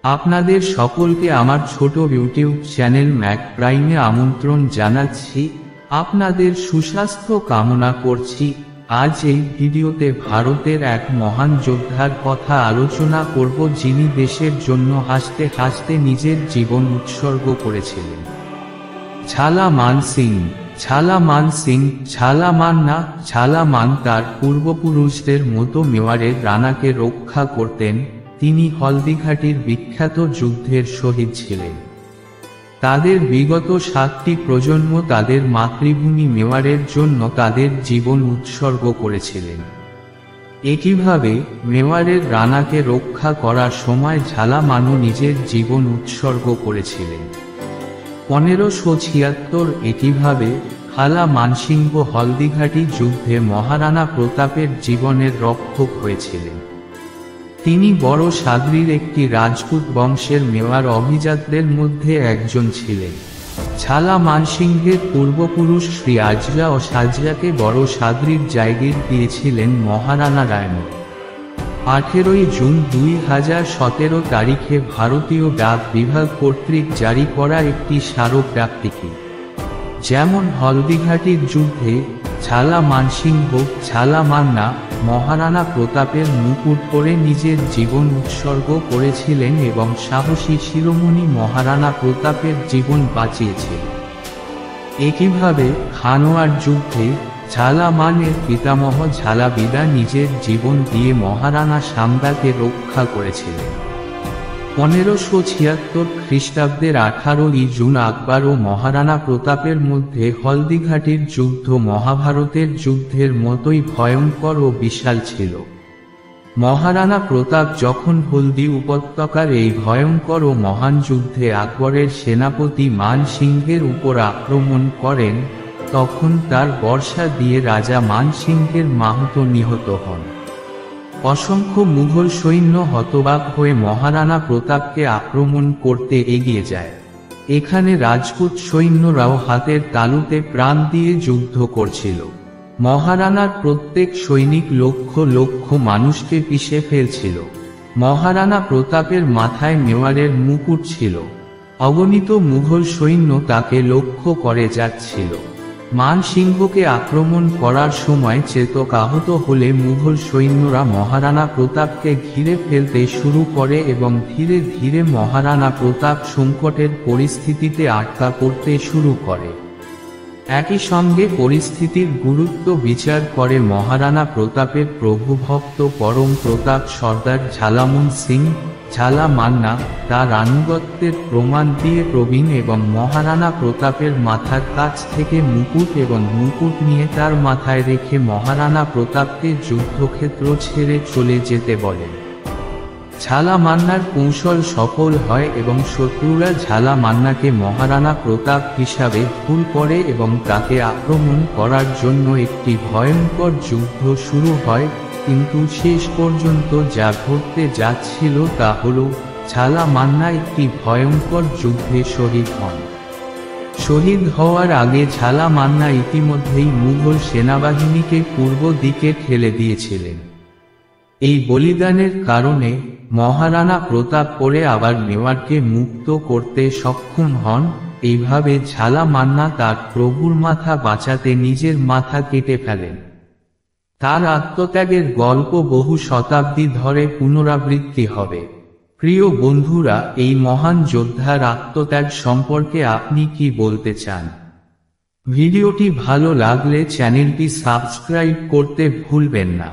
আপনাদের সকলকে আমার ছোট ইউটিউব চ্যানেল ম্যাক প্রাইমে আমন্ত্রণ জানাচ্ছি। আপনাদের সুস্বাস্থ্য কামনা করছি। আজ এই ভিডিওতে ভারতের এক মহান যোদ্ধার কথা আলোচনা করব, যিনি দেশের জন্য হাসতে হাসতে নিজের জীবন উৎসর্গ করেছিলেন। ঝালামান সিং। ঝালামান সিং, ঝালামান না ঝালামান তার পূর্বপুরুষদের মতো মেওয়ারের রানাকে রক্ষা করতেন। তিনি হলদিঘাটির বিখ্যাত যুদ্ধের শহীদ ছিলেন। তাদের বিগত 7টি প্রজন্ম তাদের মাতৃভূমি মেওয়ারের জন্য তাদের জীবন উৎসর্গ করেছিলেন। একইভাবে মেওয়ারের রানাকে রক্ষা করার সময় ঝালামানও নিজের জীবন উৎসর্গ করেছিলেন। 1576 একইভাবে খালা মানসিংহ হলদিঘাটি যুদ্ধে মহারানা প্রতাপের জীবনের রক্ষক হয়েছিলেন। তিনি বড় সাদরির একটি রাজপুত বংশের মেওয়ার অভিজাতদের মধ্যে একজন ছিলেন। ঝালা মানসিংহের পূর্বপুরুষ শ্রী আজরা ও সাজরাকে বড় সাদরির জায়গির দিয়েছিলেন মহারানা রায়মল। 18 জুন 2017 তারিখে ভারতীয় ডাক বিভাগ কর্তৃক জারি করা একটি স্মারক ডাকটিকিট, যেমন হলদিঘাটির যুদ্ধে ঝালা মানসিংহ ঝালামান্না মহারানা প্রতাপের মুকুট পরে নিজের জীবন উৎসর্গ করেছিলেন এবং সাহসী শিরোমণি মহারানা প্রতাপের জীবন বাঁচিয়েছিল। একইভাবে খানোয়ার যুদ্ধে ঝালামানের পিতামহ ঝালাবিদা নিজের জীবন দিয়ে মহারানা সাম্রাকে রক্ষা করেছিলেন। 1576 খ্রিস্টাব্দের 18 জুন আকবর ও মহারানা প্রতাপের মধ্যে হলদিঘাটির যুদ্ধ মহাভারতের যুদ্ধের মতোই ভয়ঙ্কর ও বিশাল ছিল। মহারানা প্রতাপ যখন হলদি উপত্যকার এই ভয়ঙ্কর ও মহান যুদ্ধে আকবরের সেনাপতি মান সিংহের উপর আক্রমণ করেন, তখন তার বর্শা দিয়ে রাজা মান সিংহের মাহাতো নিহত হন। অসংখ্য মুঘল সৈন্য হতবাক হয়ে মহারানা প্রতাপকে আক্রমণ করতে এগিয়ে যায়। এখানে রাজপুত সৈন্যরাও হাতের তালুতে প্রাণ দিয়ে যুদ্ধ করছিল। মহারানার প্রত্যেক সৈনিক লক্ষ লক্ষ মানুষকে পিষে ফেলছিল। মহারানা প্রতাপের মাথায় মেওয়ারের মুকুট ছিল। অগণিত মুঘল সৈন্য তাকে লক্ষ্য করে যাচ্ছিল। মান সিংহকে আক্রমণ করার সময় চেতক আহত হলে মুঘল সৈন্যরা মহারানা প্রতাপকে ঘিরে ফেলতে শুরু করে এবং ধীরে ধীরে মহারানা প্রতাপ সংকটের পরিস্থিতিতে আটকা পড়তে শুরু করে। একই সঙ্গে পরিস্থিতির গুরুত্ব বিচার করে মহারানা প্রতাপের প্রভুভক্ত পরম প্রতাপ সর্দার ঝালামন সিং ঝালামান্না তার আনুগত্যের প্রমাণ দিয়ে প্রবীণ এবং মহারানা প্রতাপের মাথার কাছ থেকে মুকুট এবং মুকুট নিয়ে তার মাথায় রেখে মহারানা প্রতাপকে যুদ্ধক্ষেত্র ছেড়ে চলে যেতে বলেন। ঝালামান্নার কৌশল সফল হয় এবং শত্রুরা ঝালামান্নাকে মহারানা প্রতাপ হিসাবে ভুল করে এবং তাকে আক্রমণ করার জন্য একটি ভয়ঙ্কর যুদ্ধ শুরু হয়। কিন্তু শেষ পর্যন্ত যা ঘটতে যাচ্ছিল তা হল ঝালামান্না একটি ভয়ঙ্কর যুদ্ধে শহীদ হন। শহীদ হওয়ার আগে ঝালামান্না ইতিমধ্যেই মুঘল সেনাবাহিনীকে পূর্ব দিকে ঠেলে দিয়েছিলেন। এই বলিদানের কারণে মহারানা প্রতাপ পরে আবার মেওয়ারকে মুক্ত করতে সক্ষম হন। এইভাবে ঝালামান্না তার প্রভুর মাথা বাঁচাতে নিজের মাথা কেটে ফেলেন। তার আত্মত্যাগের গল্প বহু শতাব্দী ধরে পুনরাবৃত্তি হবে। প্রিয় বন্ধুরা, এই মহান যোদ্ধার আত্মত্যাগ সম্পর্কে আপনি কি বলতে চান? ভিডিওটি ভালো লাগলে চ্যানেলটি সাবস্ক্রাইব করতে ভুলবেন না।